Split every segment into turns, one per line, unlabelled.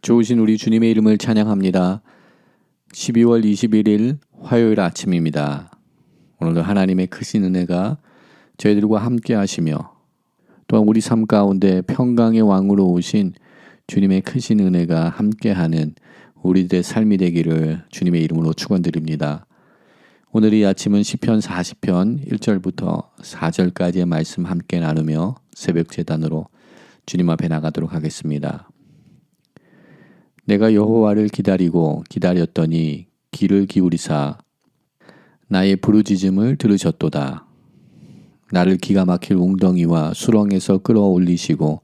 좋으신 우리 주님의 이름을 찬양합니다. 12월 21일 화요일 아침입니다. 오늘도 하나님의 크신 은혜가 저희들과 함께 하시며 또한 우리 삶 가운데 평강의 왕으로 오신 주님의 크신 은혜가 함께하는 우리들의 삶이 되기를 주님의 이름으로 축원드립니다. 오늘 이 아침은 시편 40편 1절부터 4절까지의 말씀 함께 나누며 새벽 제단으로 주님 앞에 나가도록 하겠습니다. 내가 여호와를 기다렸더니 귀를 기울이사 나의 부르짖음을 들으셨도다. 나를 기가 막힐 웅덩이와 수렁에서 끌어올리시고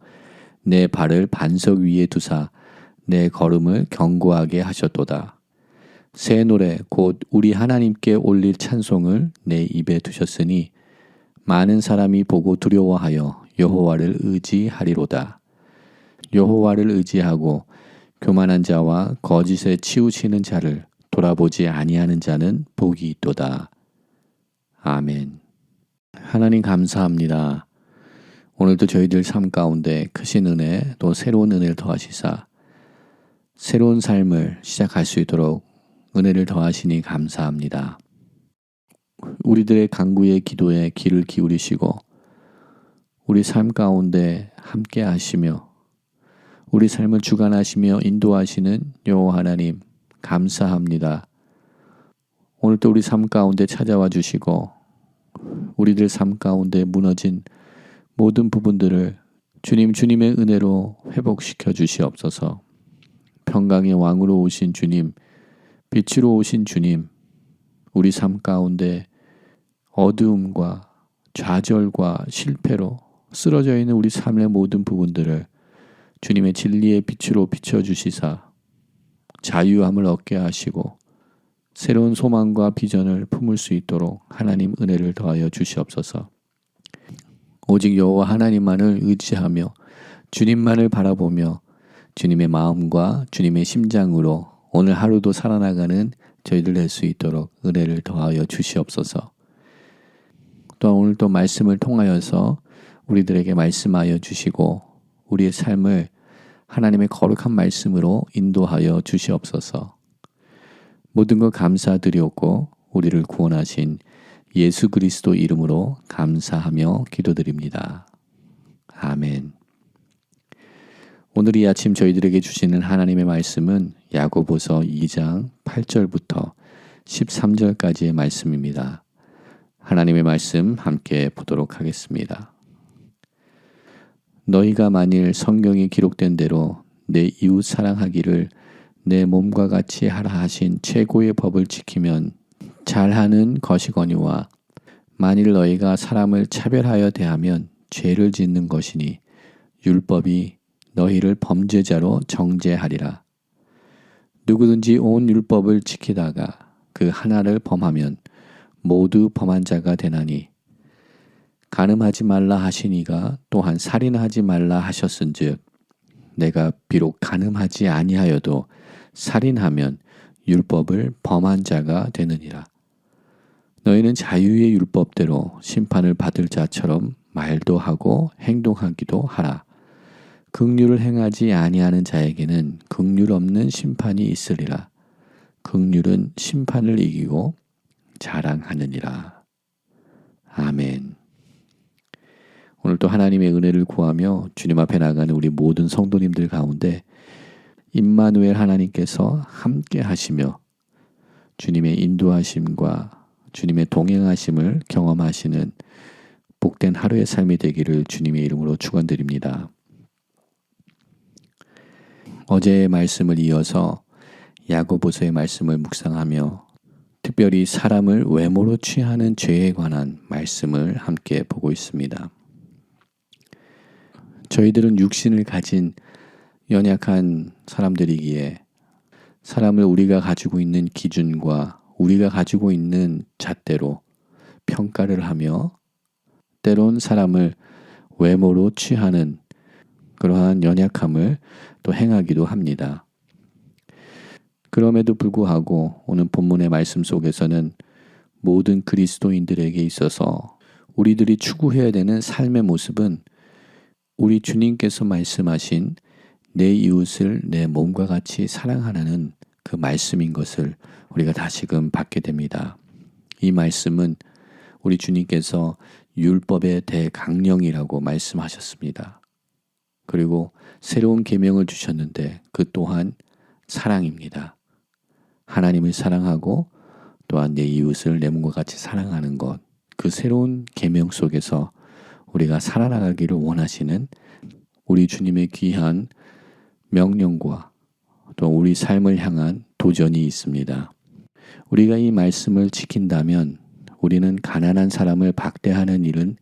내 발을 반석 위에 두사 내 걸음을 견고하게 하셨도다. 새 노래 곧 우리 하나님께 올릴 찬송을 내 입에 두셨으니 많은 사람이 보고 두려워하여 여호와를 의지하리로다. 여호와를 의지하고 교만한 자와 거짓에 치우치는 자를 돌아보지 아니하는 자는 복이 있도다. 아멘. 하나님 감사합니다. 오늘도 저희들 삶 가운데 크신 은혜 또 새로운 은혜를 더하시사 새로운 삶을 시작할 수 있도록 은혜를 더하시니 감사합니다. 우리들의 간구의 기도에 귀를 기울이시고 우리 삶 가운데 함께 하시며 우리 삶을 주관하시며 인도하시는 여호와 하나님 감사합니다. 오늘도 우리 삶 가운데 찾아와 주시고 우리들 삶 가운데 무너진 모든 부분들을 주님의 은혜로 회복시켜 주시옵소서. 평강의 왕으로 오신 주님, 빛으로 오신 주님, 우리 삶 가운데 어두움과 좌절과 실패로 쓰러져 있는 우리 삶의 모든 부분들을 주님의 진리의 빛으로 비춰주시사 자유함을 얻게 하시고 새로운 소망과 비전을 품을 수 있도록 하나님 은혜를 더하여 주시옵소서. 오직 여호와 하나님만을 의지하며 주님만을 바라보며 주님의 마음과 주님의 심장으로 오늘 하루도 살아나가는 저희들 될 수 있도록 은혜를 더하여 주시옵소서. 또한 오늘 또 말씀을 통하여서 우리들에게 말씀하여 주시고 우리의 삶을 하나님의 거룩한 말씀으로 인도하여 주시옵소서. 모든 것 감사드리옵고 우리를 구원하신 예수 그리스도 이름으로 감사하며 기도드립니다. 아멘. 오늘 이 아침 저희들에게 주시는 하나님의 말씀은 야고보서 2장 8절부터 13절까지의 말씀입니다. 하나님의 말씀 함께 보도록 하겠습니다. 너희가 만일 성경에 기록된 대로 내 이웃 사랑하기를 내 몸과 같이 하라 하신 최고의 법을 지키면 잘하는 것이거니와 만일 너희가 사람을 차별하여 대하면 죄를 짓는 것이니 율법이 너희를 범죄자로 정죄하리라. 누구든지 온 율법을 지키다가 그 하나를 범하면 모두 범한 자가 되나니 간음하지 말라 하시니가 또한 살인하지 말라 하셨은즉 내가 비록 간음하지 아니하여도 살인하면 율법을 범한 자가 되느니라. 너희는 자유의 율법대로 심판을 받을 자처럼 말도 하고 행동하기도 하라. 긍휼을 행하지 아니하는 자에게는 긍휼 없는 심판이 있으리라. 긍휼은 심판을 이기고 자랑하느니라. 아멘. 오늘도 하나님의 은혜를 구하며 주님 앞에 나가는 우리 모든 성도님들 가운데 임마누엘 하나님께서 함께 하시며 주님의 인도하심과 주님의 동행하심을 경험하시는 복된 하루의 삶이 되기를 주님의 이름으로 축원드립니다. 어제의 말씀을 이어서 야고보서의 말씀을 묵상하며 특별히 사람을 외모로 취하는 죄에 관한 말씀을 함께 보고 있습니다. 저희들은 육신을 가진 연약한 사람들이기에 사람을 우리가 가지고 있는 기준과 우리가 가지고 있는 잣대로 평가를 하며 때론 사람을 외모로 취하는 그러한 연약함을 또 행하기도 합니다. 그럼에도 불구하고 오늘 본문의 말씀 속에서는 모든 그리스도인들에게 있어서 우리들이 추구해야 되는 삶의 모습은 우리 주님께서 말씀하신 내 이웃을 내 몸과 같이 사랑하라는 그 말씀인 것을 우리가 다시금 받게 됩니다. 이 말씀은 우리 주님께서 율법의 대강령이라고 말씀하셨습니다. 그리고 새로운 계명을 주셨는데 그 또한 사랑입니다. 하나님을 사랑하고 또한 내 이웃을 내 몸과 같이 사랑하는 것, 그 새로운 계명 속에서 우리가 살아나가기를 원하시는 우리 주님의 귀한 명령과 또 우리 삶을 향한 도전이 있습니다. 우리가 이 말씀을 지킨다면 우리는 가난한 사람을 박대하는 일은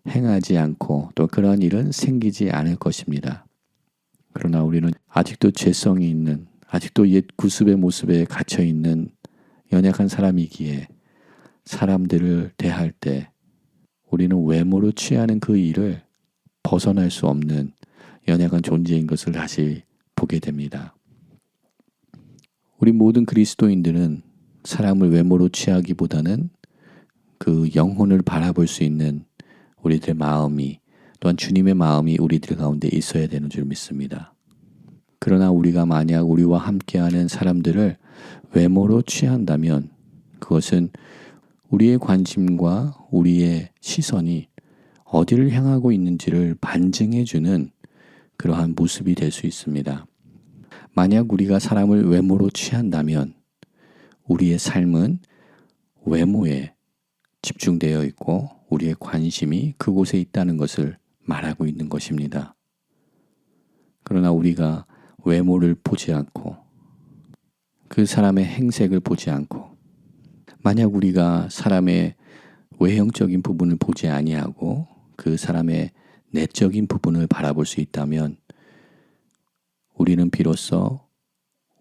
행하지 않고 또 그러한 일은 생기지 않을 것입니다. 그러나 우리는 아직도 죄성이 있는, 아직도 옛 구습의 모습에 갇혀 있는 연약한 사람이기에 사람들을 대할 때 우리는 외모로 취하는 그 일을 벗어날 수 없는 연약한 존재인 것을 다시 보게 됩니다. 우리 모든 그리스도인들은 사람을 외모로 취하기보다는 그 영혼을 바라볼 수 있는 우리들의 마음이, 또한 주님의 마음이 우리들 가운데 있어야 되는 줄 믿습니다. 그러나 우리가 만약 우리와 함께하는 사람들을 외모로 취한다면 그것은 우리의 관심과 우리의 시선이 어디를 향하고 있는지를 반증해주는 그러한 모습이 될 수 있습니다. 만약 우리가 사람을 외모로 취한다면 우리의 삶은 외모에 집중되어 있고 우리의 관심이 그곳에 있다는 것을 말하고 있는 것입니다. 그러나 우리가 외모를 보지 않고 그 사람의 행색을 보지 않고 만약 우리가 사람의 외형적인 부분을 보지 아니하고 그 사람의 내적인 부분을 바라볼 수 있다면 우리는 비로소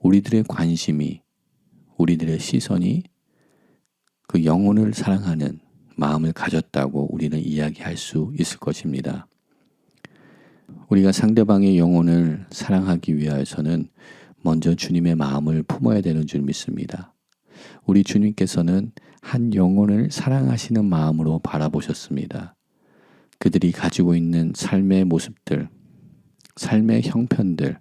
우리들의 관심이, 우리들의 시선이 그 영혼을 사랑하는 마음을 가졌다고 우리는 이야기할 수 있을 것입니다. 우리가 상대방의 영혼을 사랑하기 위해서는 먼저 주님의 마음을 품어야 되는 줄 믿습니다. 우리 주님께서는 한 영혼을 사랑하시는 마음으로 바라보셨습니다. 그들이 가지고 있는 삶의 모습들, 삶의 형편들,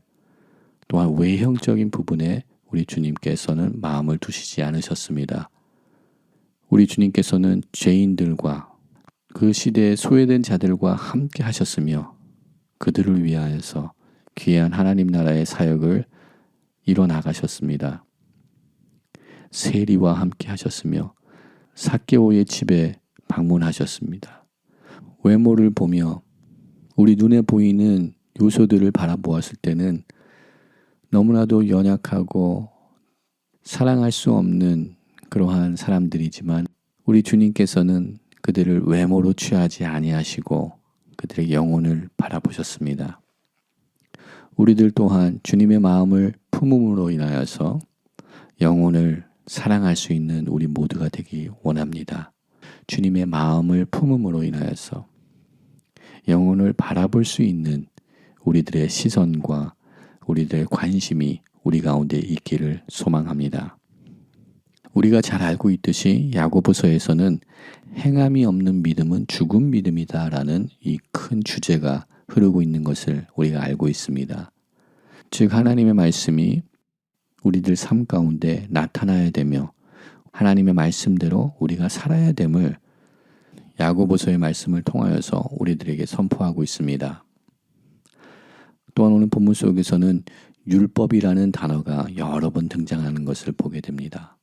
또한 외형적인 부분에 우리 주님께서는 마음을 두시지 않으셨습니다. 우리 주님께서는 죄인들과 그 시대에 소외된 자들과 함께 하셨으며 그들을 위하여서 귀한 하나님 나라의 사역을 이뤄나가셨습니다. 세리와 함께 하셨으며 삭개오의 집에 방문하셨습니다. 외모를 보며 우리 눈에 보이는 요소들을 바라보았을 때는 너무나도 연약하고 사랑할 수 없는 그러한 사람들이지만 우리 주님께서는 그들을 외모로 취하지 아니하시고 그들의 영혼을 바라보셨습니다. 우리들 또한 주님의 마음을 품음으로 인하여서 영혼을 사랑할 수 있는 우리 모두가 되기 원합니다. 주님의 마음을 품음으로 인하여서 영혼을 바라볼 수 있는 우리들의 시선과 우리들의 관심이 우리 가운데 있기를 소망합니다. 우리가 잘 알고 있듯이 야고보서에서는 행함이 없는 믿음은 죽은 믿음이다 라는 이 큰 주제가 흐르고 있는 것을 우리가 알고 있습니다. 즉 하나님의 말씀이 우리들 삶 가운데 나타나야 되며 하나님의 말씀대로 우리가 살아야 됨을 야고보서의 말씀을 통하여서 우리들에게 선포하고 있습니다. 또한 오늘 본문 속에서는 율법이라는 단어가 여러 번 등장하는 것을 보게 됩니다.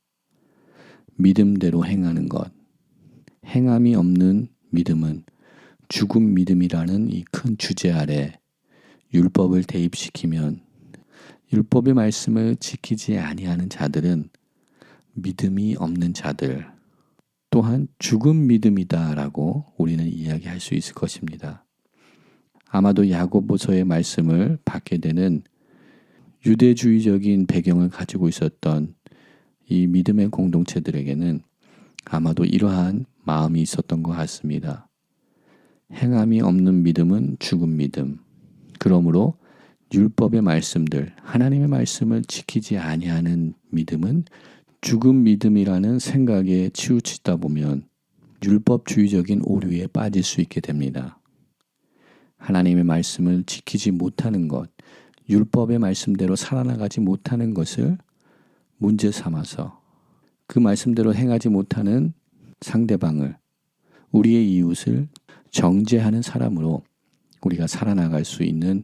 믿음대로 행하는 것, 행함이 없는 믿음은 죽은 믿음이라는 이 큰 주제 아래 율법을 대입시키면 율법의 말씀을 지키지 아니하는 자들은 믿음이 없는 자들, 또한 죽은 믿음이다라고 우리는 이야기할 수 있을 것입니다. 아마도 야고보서의 말씀을 받게 되는 유대주의적인 배경을 가지고 있었던 이 믿음의 공동체들에게는 아마도 이러한 마음이 있었던 것 같습니다. 행함이 없는 믿음은 죽은 믿음. 그러므로 율법의 말씀들, 하나님의 말씀을 지키지 아니하는 믿음은 죽은 믿음이라는 생각에 치우치다 보면 율법주의적인 오류에 빠질 수 있게 됩니다. 하나님의 말씀을 지키지 못하는 것, 율법의 말씀대로 살아나가지 못하는 것을 문제 삼아서 그 말씀대로 행하지 못하는 상대방을, 우리의 이웃을 정죄하는 사람으로 우리가 살아나갈 수 있는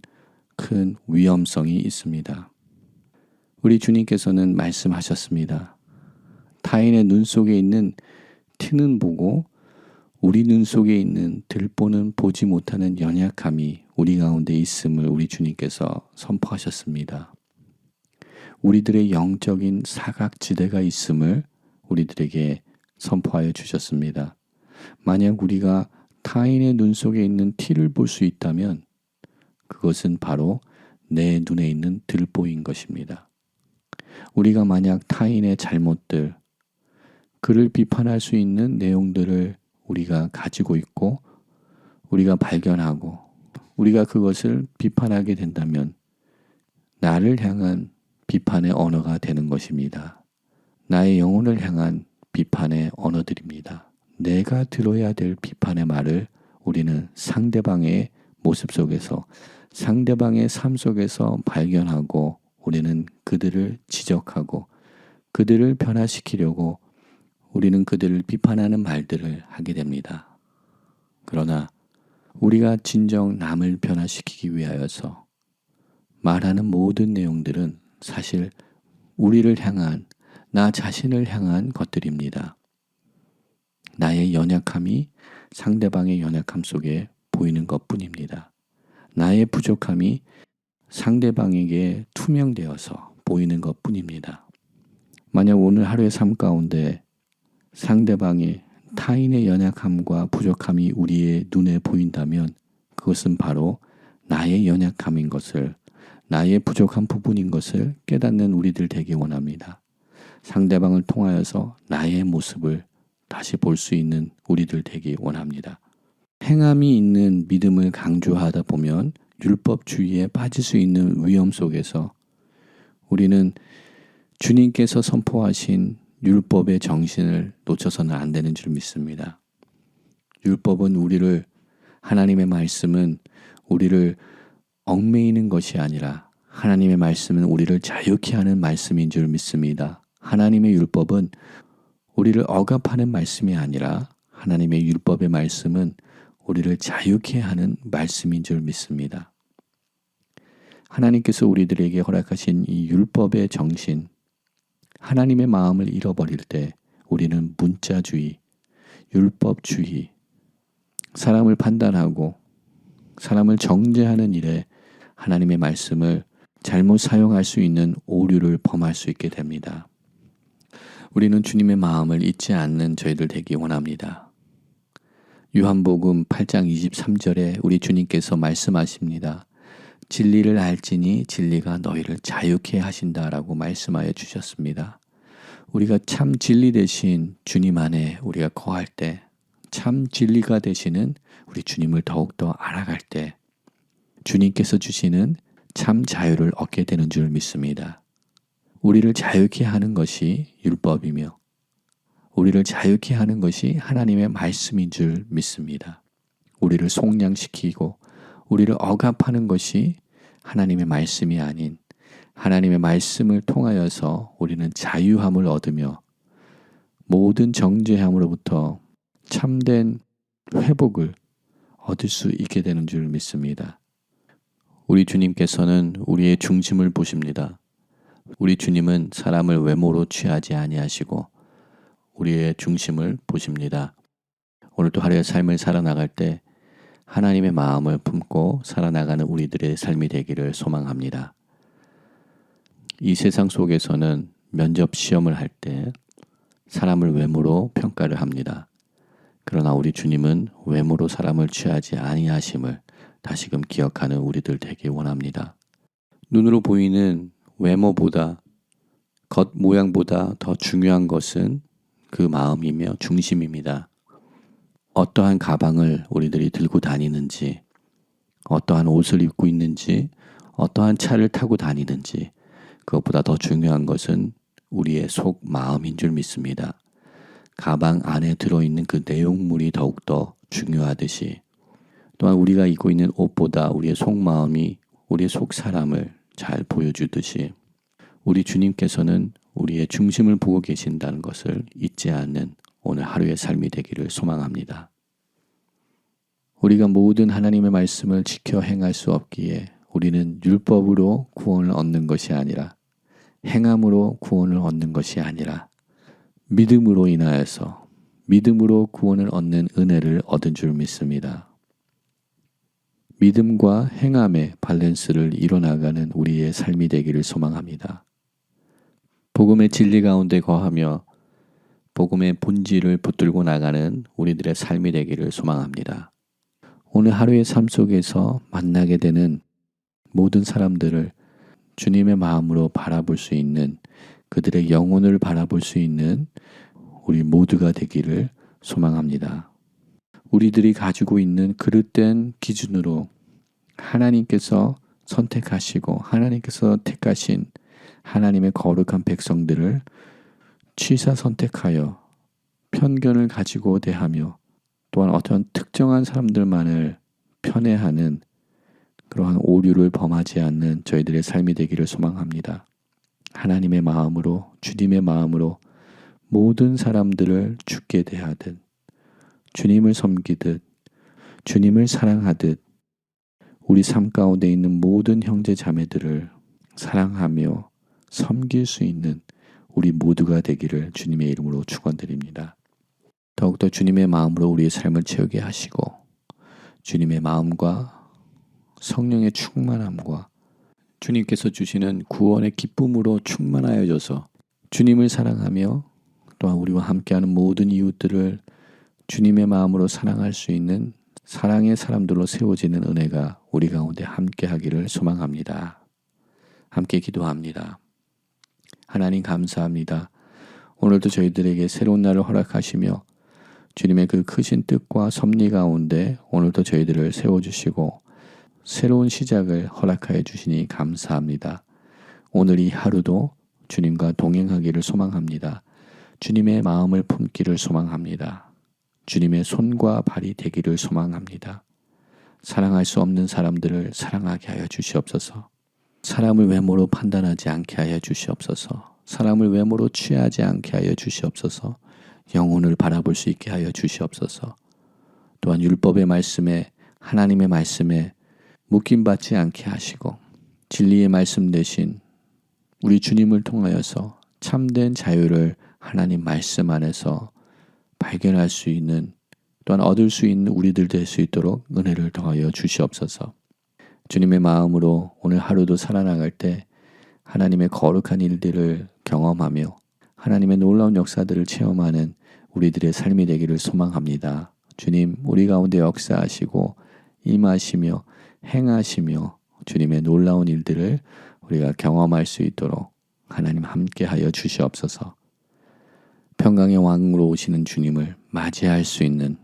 큰 위험성이 있습니다. 우리 주님께서는 말씀하셨습니다. 타인의 눈 속에 있는 티는 보고 우리 눈 속에 있는 들보는 보지 못하는 연약함이 우리 가운데 있음을 우리 주님께서 선포하셨습니다. 우리들의 영적인 사각지대가 있음을 우리들에게 선포하여 주셨습니다. 만약 우리가 타인의 눈 속에 있는 티를 볼 수 있다면 그것은 바로 내 눈에 있는 들보인 것입니다. 우리가 만약 타인의 잘못들, 그를 비판할 수 있는 내용들을 우리가 가지고 있고 우리가 발견하고 우리가 그것을 비판하게 된다면 나를 향한 비판의 언어가 되는 것입니다. 나의 영혼을 향한 비판의 언어들입니다. 내가 들어야 될 비판의 말을 우리는 상대방의 모습 속에서, 상대방의 삶 속에서 발견하고 우리는 그들을 지적하고 그들을 변화시키려고 우리는 그들을 비판하는 말들을 하게 됩니다. 그러나 우리가 진정 남을 변화시키기 위하여서 말하는 모든 내용들은 사실 우리를 향한, 나 자신을 향한 것들입니다. 나의 연약함이 상대방의 연약함 속에 보이는 것뿐입니다. 나의 부족함이 상대방에게 투명되어서 보이는 것뿐입니다. 만약 오늘 하루의 삶 가운데 상대방의, 타인의 연약함과 부족함이 우리의 눈에 보인다면 그것은 바로 나의 연약함인 것을, 나의 부족한 부분인 것을 깨닫는 우리들 되기 원합니다. 상대방을 통하여서 나의 모습을 다시 볼 수 있는 우리들 되기 원합니다. 행함이 있는 믿음을 강조하다 보면 율법주의에 빠질 수 있는 위험 속에서 우리는 주님께서 선포하신 율법의 정신을 놓쳐서는 안 되는 줄 믿습니다. 율법은 우리를, 하나님의 말씀은 우리를 얽매이는 것이 아니라 하나님의 말씀은 우리를 자유케 하는 말씀인 줄 믿습니다. 하나님의 율법은 우리를 억압하는 말씀이 아니라 하나님의 율법의 말씀은 우리를 자유케 하는 말씀인 줄 믿습니다. 하나님께서 우리들에게 허락하신 이 율법의 정신, 하나님의 마음을 잃어버릴 때 우리는 문자주의, 율법주의, 사람을 판단하고 사람을 정죄하는 일에 하나님의 말씀을 잘못 사용할 수 있는 오류를 범할 수 있게 됩니다. 우리는 주님의 마음을 잊지 않는 저희들 되기 원합니다. 요한복음 8장 23절에 우리 주님께서 말씀하십니다. 진리를 알지니 진리가 너희를 자유케 하신다라고 말씀하여 주셨습니다. 우리가 참 진리 되신 주님 안에 우리가 거할 때, 참 진리가 되시는 우리 주님을 더욱더 알아갈 때 주님께서 주시는 참 자유를 얻게 되는 줄 믿습니다. 우리를 자유케 하는 것이 율법이며 우리를 자유케 하는 것이 하나님의 말씀인 줄 믿습니다. 우리를 속량시키고 우리를 억압하는 것이 하나님의 말씀이 아닌 하나님의 말씀을 통하여서 우리는 자유함을 얻으며 모든 정죄함으로부터 참된 회복을 얻을 수 있게 되는 줄 믿습니다. 우리 주님께서는 우리의 중심을 보십니다. 우리 주님은 사람을 외모로 취하지 아니하시고 우리의 중심을 보십니다. 오늘도 하루의 삶을 살아나갈 때 하나님의 마음을 품고 살아나가는 우리들의 삶이 되기를 소망합니다. 이 세상 속에서는 면접 시험을 할 때 사람을 외모로 평가를 합니다. 그러나 우리 주님은 외모로 사람을 취하지 아니하심을 다시금 기억하는 우리들 되기 원합니다. 눈으로 보이는 외모보다, 겉 모양보다 더 중요한 것은 그 마음이며 중심입니다. 어떠한 가방을 우리들이 들고 다니는지, 어떠한 옷을 입고 있는지, 어떠한 차를 타고 다니는지, 그것보다 더 중요한 것은 우리의 속 마음인 줄 믿습니다. 가방 안에 들어있는 그 내용물이 더욱더 중요하듯이 또한 우리가 입고 있는 옷보다 우리의 속 마음이 우리의 속 사람을 잘 보여주듯이 우리 주님께서는 우리의 중심을 보고 계신다는 것을 잊지 않는 오늘 하루의 삶이 되기를 소망합니다. 우리가 모든 하나님의 말씀을 지켜 행할 수 없기에 우리는 율법으로 구원을 얻는 것이 아니라 행함으로 구원을 얻는 것이 아니라 믿음으로 인하여서 믿음으로 구원을 얻는 은혜를 얻은 줄 믿습니다. 믿음과 행함의 밸런스를 이뤄나가는 우리의 삶이 되기를 소망합니다. 복음의 진리 가운데 거하며 복음의 본질을 붙들고 나가는 우리들의 삶이 되기를 소망합니다. 오늘 하루의 삶 속에서 만나게 되는 모든 사람들을 주님의 마음으로 바라볼 수 있는, 그들의 영혼을 바라볼 수 있는 우리 모두가 되기를 소망합니다. 우리들이 가지고 있는 그릇된 기준으로 하나님께서 선택하시고 하나님께서 택하신 하나님의 거룩한 백성들을 취사 선택하여 편견을 가지고 대하며 또한 어떤 특정한 사람들만을 편애하는 그러한 오류를 범하지 않는 저희들의 삶이 되기를 소망합니다. 하나님의 마음으로, 주님의 마음으로 모든 사람들을 주께 대하듯, 주님을 섬기듯, 주님을 사랑하듯 우리 삶 가운데 있는 모든 형제 자매들을 사랑하며 섬길 수 있는 우리 모두가 되기를 주님의 이름으로 축원드립니다. 더욱더 주님의 마음으로 우리의 삶을 채우게 하시고 주님의 마음과 성령의 충만함과 주님께서 주시는 구원의 기쁨으로 충만하여져서 주님을 사랑하며 또한 우리와 함께하는 모든 이웃들을 주님의 마음으로 사랑할 수 있는 사랑의 사람들로 세워지는 은혜가 우리 가운데 함께하기를 소망합니다. 함께 기도합니다. 하나님 감사합니다. 오늘도 저희들에게 새로운 날을 허락하시며 주님의 그 크신 뜻과 섭리 가운데 오늘도 저희들을 세워주시고 새로운 시작을 허락하여 주시니 감사합니다. 오늘 이 하루도 주님과 동행하기를 소망합니다. 주님의 마음을 품기를 소망합니다. 주님의 손과 발이 되기를 소망합니다. 사랑할 수 없는 사람들을 사랑하게 하여 주시옵소서. 사람을 외모로 판단하지 않게 하여 주시옵소서. 사람을 외모로 취하지 않게 하여 주시옵소서. 영혼을 바라볼 수 있게 하여 주시옵소서. 또한 율법의 말씀에 하나님의 말씀에 묶임받지 않게 하시고 진리의 말씀 대신 우리 주님을 통하여서 참된 자유를 하나님 말씀 안에서 발견할 수 있는 또한 얻을 수 있는 우리들 될 수 있도록 은혜를 더하여 주시옵소서. 주님의 마음으로 오늘 하루도 살아나갈 때 하나님의 거룩한 일들을 경험하며 하나님의 놀라운 역사들을 체험하는 우리들의 삶이 되기를 소망합니다. 주님, 우리 가운데 역사하시고 임하시며 행하시며 주님의 놀라운 일들을 우리가 경험할 수 있도록 하나님 함께하여 주시옵소서. 평강의 왕으로 오시는 주님을 맞이할 수 있는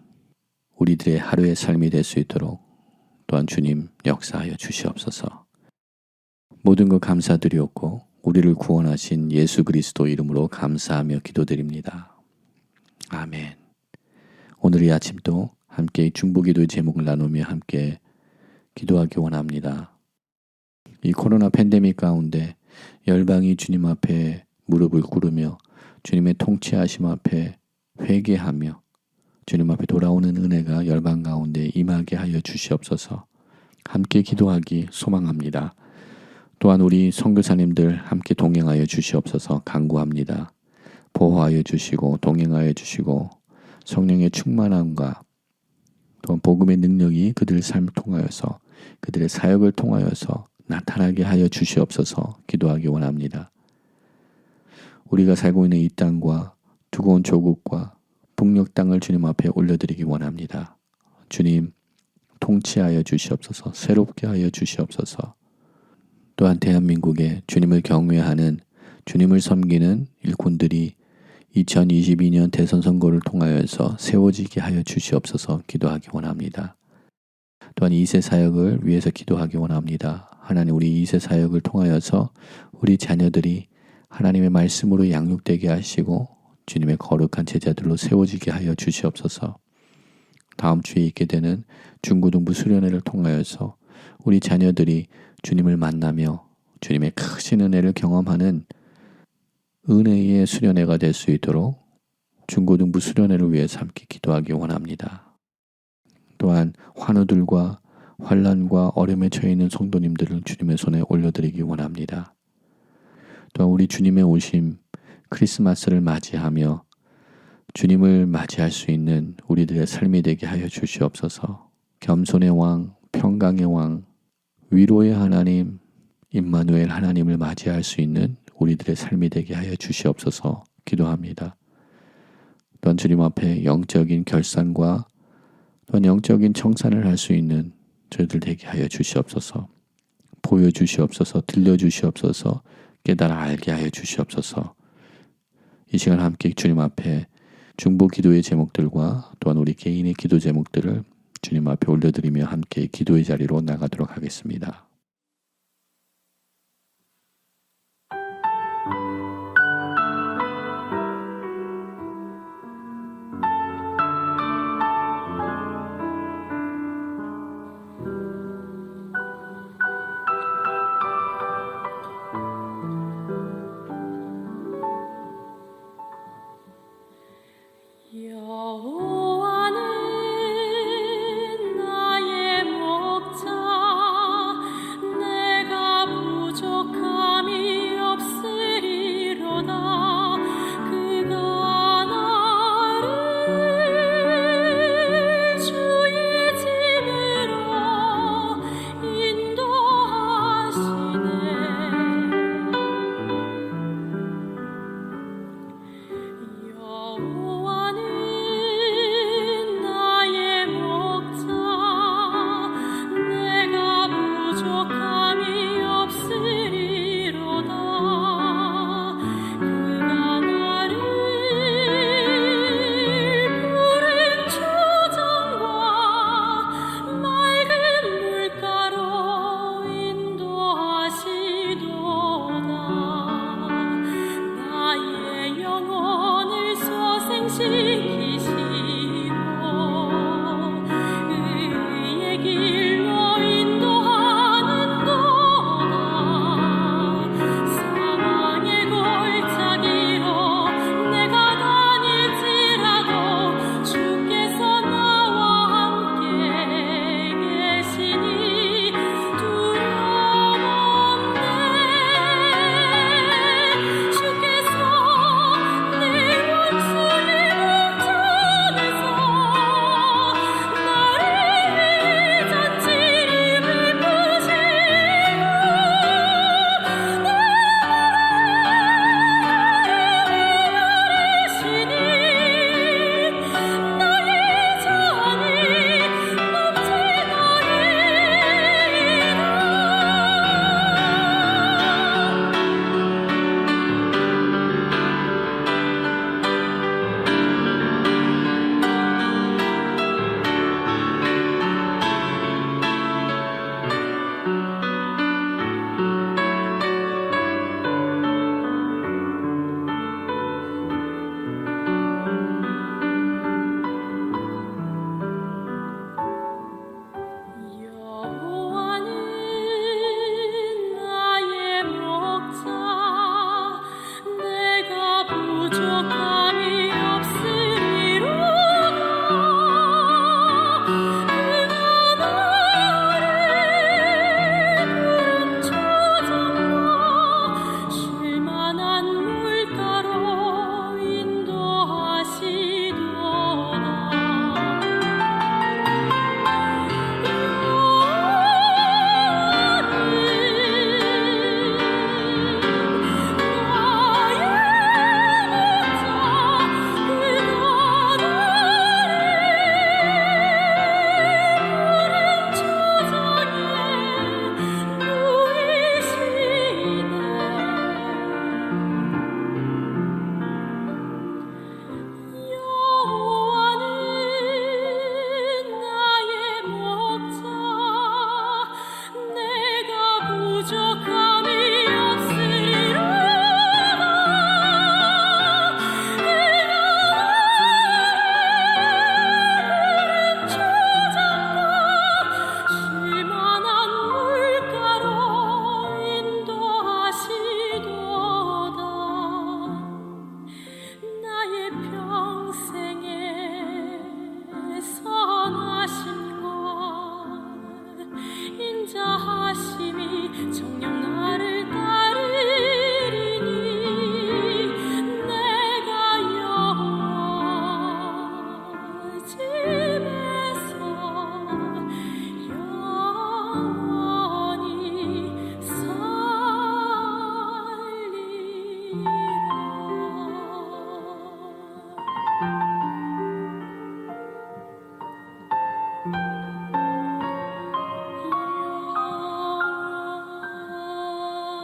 우리들의 하루의 삶이 될 수 있도록 또한 주님 역사하여 주시옵소서. 모든 것 감사드리옵고 우리를 구원하신 예수 그리스도 이름으로 감사하며 기도드립니다. 아멘. 오늘 이 아침도 함께 중보기도의 제목을 나누며 함께 기도하기 원합니다. 이 코로나 팬데믹 가운데 열방이 주님 앞에 무릎을 꿇으며 주님의 통치하심 앞에 회개하며 주님 앞에 돌아오는 은혜가 열방 가운데 임하게 하여 주시옵소서. 함께 기도하기 소망합니다. 또한 우리 선교사님들 함께 동행하여 주시옵소서 간구합니다. 보호하여 주시고 동행하여 주시고 성령의 충만함과 또한 복음의 능력이 그들의 삶을 통하여서 그들의 사역을 통하여서 나타나게 하여 주시옵소서 기도하기 원합니다. 우리가 살고 있는 이 땅과 두고 온 조국과 북녘 땅을 주님 앞에 올려드리기 원합니다. 주님 통치하여 주시옵소서. 새롭게 하여 주시옵소서. 또한 대한민국에 주님을 경외하는 주님을 섬기는 일꾼들이 2022년 대선 선거를 통하여서 세워지게 하여 주시옵소서 기도하기 원합니다. 또한 2세 사역을 위해서 기도하기 원합니다. 하나님 우리 2세 사역을 통하여서 우리 자녀들이 하나님의 말씀으로 양육되게 하시고 주님의 거룩한 제자들로 세워지게 하여 주시옵소서. 다음 주에 있게 되는 중고등부 수련회를 통하여서 우리 자녀들이 주님을 만나며 주님의 크신 은혜를 경험하는 은혜의 수련회가 될 수 있도록 중고등부 수련회를 위해서 함께 기도하기 원합니다. 또한 환우들과 환난과 어려움에 처해 있는 성도님들을 주님의 손에 올려드리기 원합니다. 또한 우리 주님의 오심 크리스마스를 맞이하며 주님을 맞이할 수 있는 우리들의 삶이 되게 하여 주시옵소서. 겸손의 왕, 평강의 왕, 위로의 하나님, 임마누엘 하나님을 맞이할 수 있는 우리들의 삶이 되게 하여 주시옵소서 기도합니다. 또한 주님 앞에 영적인 결산과 또한 영적인 청산을 할 수 있는 저희들 되게 하여 주시옵소서. 보여주시옵소서, 들려주시옵소서, 깨달아 알게 하여 주시옵소서. 이 시간 함께 주님 앞에 중보 기도의 제목들과 또한 우리 개인의 기도 제목들을 주님 앞에 올려드리며 함께 기도의 자리로 나가도록 하겠습니다.
여호와는 나의 목자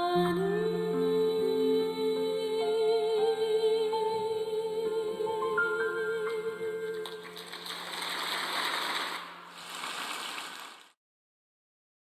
one